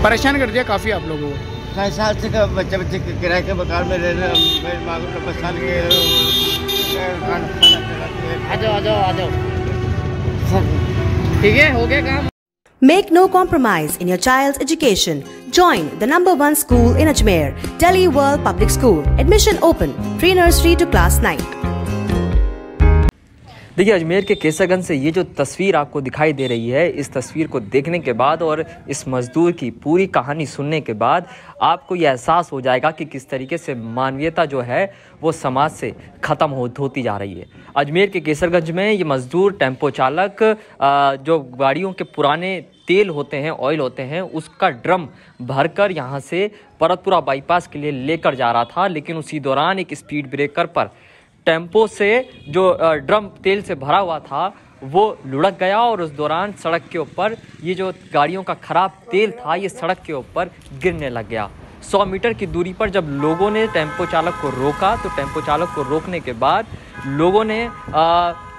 परेशान कर दिया काफ़ी आप लोगों को। 60 साल से बच्चे किराए के मकान में रह रहे हैं। 90 साल के आ जाओ ठीक है, हो गया काम। Make no compromise in your child's education. Join the #1 school in Ajmer, Delhi World Public School. Admission open, pre-nursery to class 9. देखिए, अजमेर के केसरगंज से ये जो तस्वीर आपको दिखाई दे रही है, इस तस्वीर को देखने के बाद और इस मजदूर की पूरी कहानी सुनने के बाद आपको ये एहसास हो जाएगा कि किस तरीके से मानवीयता जो है वो समाज से ख़त्म होती जा रही है। अजमेर के केसरगंज में ये मजदूर टेम्पो चालक जो गाड़ियों के पुराने तेल होते हैं, ऑयल होते हैं, उसका ड्रम भरकर यहाँ से परतपुरा बाईपास के लिए लेकर जा रहा था, लेकिन उसी दौरान एक स्पीड ब्रेकर पर टेम्पो से जो ड्रम तेल से भरा हुआ था वो लुढ़क गया और उस दौरान सड़क के ऊपर ये जो गाड़ियों का ख़राब तेल था ये सड़क के ऊपर गिरने लग गया। 100 मीटर की दूरी पर जब लोगों ने टेम्पो चालक को रोका तो टेम्पो चालक को रोकने के बाद लोगों ने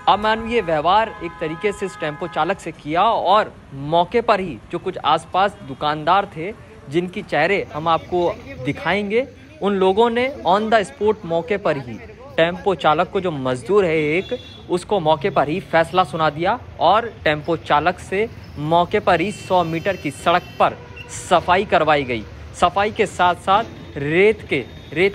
अमानवीय व्यवहार एक तरीके से इस टेम्पो चालक से किया और मौके पर ही जो कुछ आसपास दुकानदार थे जिनकी चेहरे हम आपको दिखाएंगे, उन लोगों ने ऑन द स्पॉट मौके पर ही टेम्पो चालक को, जो मजदूर है एक, उसको मौके पर ही फैसला सुना दिया और टेम्पो चालक से मौके पर ही 100 मीटर की सड़क पर सफाई करवाई गई। सफाई के साथ साथ रेत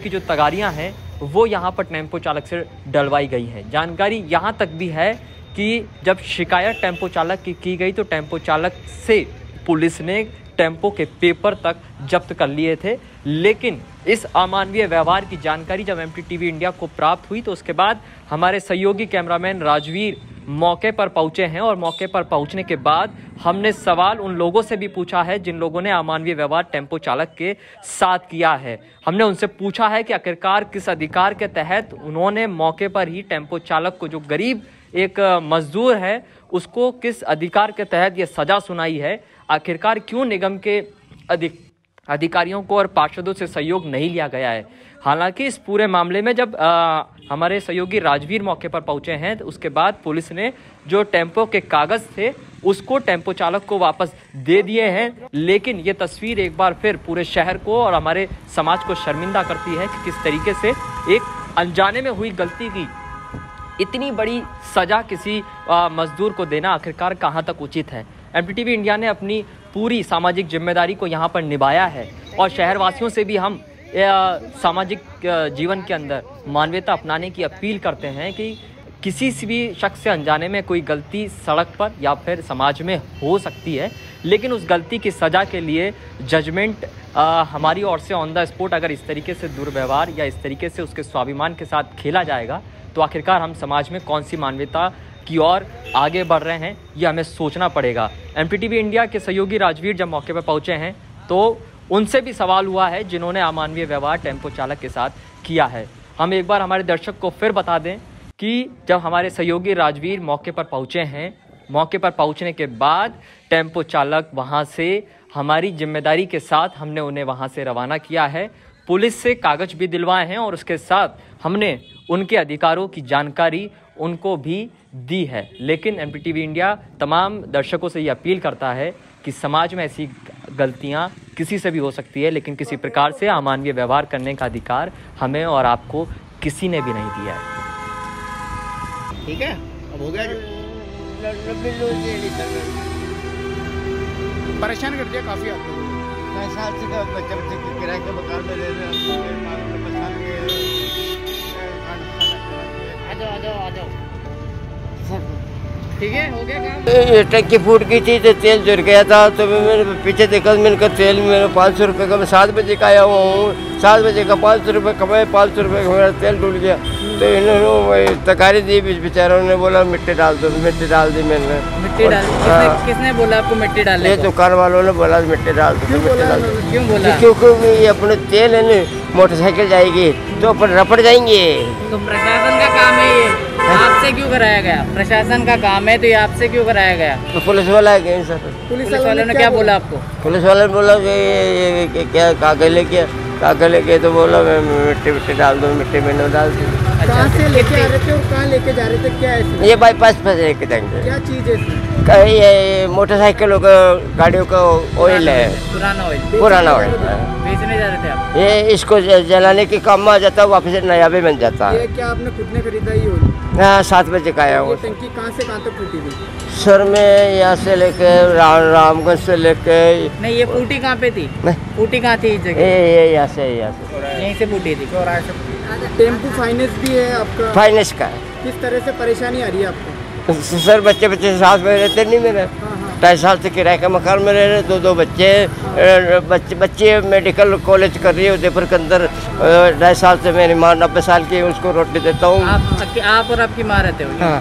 की जो तगारियां हैं वो यहाँ पर टेम्पो चालक से डलवाई गई हैं। जानकारी यहाँ तक भी है कि जब शिकायत टेम्पो चालक की गई तो टेम्पो चालक से पुलिस ने टेम्पो के पेपर तक जब्त कर लिए थे, लेकिन इस अमानवीय व्यवहार की जानकारी जब MTTV इंडिया को प्राप्त हुई तो उसके बाद हमारे सहयोगी कैमरामैन राजवीर मौके पर पहुंचे हैं और मौके पर पहुंचने के बाद हमने सवाल उन लोगों से भी पूछा है जिन लोगों ने अमानवीय व्यवहार टेम्पो चालक के साथ किया है। हमने उनसे पूछा है कि आखिरकार किस अधिकार के तहत उन्होंने मौके पर ही टेम्पो चालक को, जो गरीब एक मजदूर है, उसको किस अधिकार के तहत ये सज़ा सुनाई है। आखिरकार क्यों निगम के अधिकारियों को और पार्षदों से सहयोग नहीं लिया गया है। हालांकि इस पूरे मामले में जब हमारे सहयोगी राजवीर मौके पर पहुंचे हैं तो उसके बाद पुलिस ने जो टेम्पो के कागज़ थे उसको टेम्पो चालक को वापस दे दिए हैं, लेकिन ये तस्वीर एक बार फिर पूरे शहर को और हमारे समाज को शर्मिंदा करती है कि किस तरीके से एक अनजाने में हुई गलती की इतनी बड़ी सज़ा किसी मजदूर को देना आखिरकार कहाँ तक उचित है। MTTV इंडिया ने अपनी पूरी सामाजिक जिम्मेदारी को यहाँ पर निभाया है और शहरवासियों से भी हम सामाजिक जीवन के अंदर मानवता अपनाने की अपील करते हैं कि किसी से भी शख्स से अनजाने में कोई गलती सड़क पर या फिर समाज में हो सकती है, लेकिन उस गलती की सज़ा के लिए जजमेंट हमारी ओर से ऑन द स्पॉट अगर इस तरीके से दुर्व्यवहार या इस तरीके से उसके स्वाभिमान के साथ खेला जाएगा तो आखिरकार हम समाज में कौन सी मानवता की ओर आगे बढ़ रहे हैं ये हमें सोचना पड़ेगा। MTTV इंडिया के सहयोगी राजवीर जब मौके पर पहुंचे हैं तो उनसे भी सवाल हुआ है जिन्होंने अमानवीय व्यवहार टेम्पो चालक के साथ किया है। हम एक बार हमारे दर्शक को फिर बता दें कि जब हमारे सहयोगी राजवीर मौके पर पहुंचे हैं, मौके पर पहुंचने के बाद टेम्पो चालक वहां से हमारी जिम्मेदारी के साथ हमने उन्हें वहां से रवाना किया है। पुलिस से कागज भी दिलवाए हैं और उसके साथ हमने उनके अधिकारों की जानकारी उनको भी दी है। लेकिन MTTV इंडिया तमाम दर्शकों से ये अपील करता है कि समाज में ऐसी गलतियां किसी से भी हो सकती है, लेकिन किसी प्रकार से अमानवीय व्यवहार करने का अधिकार हमें और आपको किसी ने भी नहीं दिया है। ठीक है, अब हो गया। परेशान कर दिया काफ़ी आप लोगों को। 60 साल से बच्चे किराए के मकान में रह रहे हैं। आ जाओ ठीक है, हो गया काम। टंकी फूट गई थी तो तेल जुड़ गया था तो मैंने पीछे देखा, मैंने कहा तेल मेरा 500 रुपये का, मैं 7 बजे का आया हुआ हूँ, 7 बजे का 500 रुपये कमाए, 500 रुपये का मेरा तेल डूल गया। तो इन्होंने तकारी दी, बेचारों ने बोला मिट्टी डाल दो, मिट्टी डाल दी मैंने। मिट्टी डाल? किसने बोला आपको मिट्टी डालने? ये दुकान वालों ने बोला मिट्टी डाल दो। क्यों बोला? क्योंकि ये अपने तेल है ना, मोटरसाइकिल जाएगी तो अपन रपड़ जाएंगे। तो प्रशासन का काम है ये, आपसे क्यों कराया गया? प्रशासन का काम है तो ये आपसे क्यों कराया गया? तो पुलिस वाला है गए सर। पुलिस वालों ने क्या बोला आपको? पुलिस वाले ने बोला कि क्या कागज लेके काका लेके तो बोला मैं मिट्टी मिट्टी डाल दूँ, मिट्टी मैंने डाल दी। कहाँ से लेके आ रहे थे और कहाँ लेके जा रहे थे, क्या है इसमें? ये बाईपास पर लेके जाएंगे। क्या चीज़ है इसमें? ये मोटरसाइकिलों का गाड़ियों का ऑयल है, पुराना ऑयल पुराना ऑयल। बेचने जा रहे थे आप? ये इसको जलाने के काम में आ जाता है, वापस नया भी बन जाता है। ये क्या आपने खुद ने खरीदा ही हो? हाँ 7 बजे का आया ये हूँ टंकी कहाँ से कहाँ तक फूटी थी? सर में यहाँ से लेके रामगंज से लेके नहीं, ये फूटी कहाँ पे थी? नहीं। फूटी कहाँ थी इस जगह? ये यहाँ से यहीं से फूटी थी। टेम्पू फाइनेंस भी है आपका? फाइनेंस का है। किस तरह से परेशानी आ रही है आपको? सर बच्चे साथ में रहते नहीं मेरे, हाँ हाँ 2.5 साल से किराए का मकान में रह रहे, 2 बच्चे बच्चे मेडिकल कॉलेज कर रही है उदयपुर के अंदर। 2.5 साल से मेरी माँ 90 साल की है, उसको रोटी देता हूँ। आप और आपकी माँ रहते हो? हाँ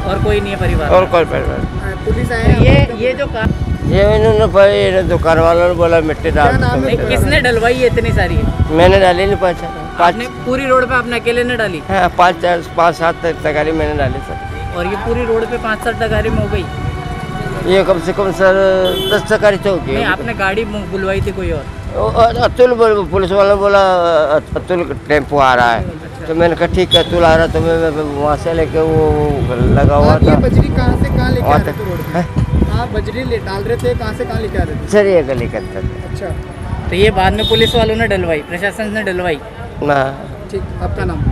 और कोई नहीं है परिवार? और कोई परिवार। पुलिस आए हैं? ये जो कार ये इन्होंने दुकान वालों ने बोला मिट्टी डाल। क्या नाम है? किसने डलवाई है इतनी सारी? मैंने डाली नहीं, 5 आपने पूरी रोड पे आपने अकेले ने डाली? हाँ 5-7 तगारी मैंने डाली सर। और ये पूरी रोड पे 5-7 तगारी में हो गई? ये कम से कम सर 10 तगारी तो होगी। नहीं, आपने गाड़ी बुलवाई थी कोई और? अतुल पुलिस वाला बोला अतुल टेम्पो आ रहा है, तो मैंने कहा ठीक है अतुल आ रहा, तो मैं वहाँ से लेके वो लगा हुआ आप ये था। बजरी कहाँ से कहाँ लेके आ वहाँ रहे थे रोड पे? आप बजरी डाल रहे थे, कहाँ से कहाँ लेके आ रहे थे? सर ये गली के अंदर अच्छा तो ये बाद में पुलिस वालों ने डलवाई, प्रशासन ने डलवाई? ना। ठीक, आपका नाम?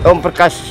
ओम प्रकाश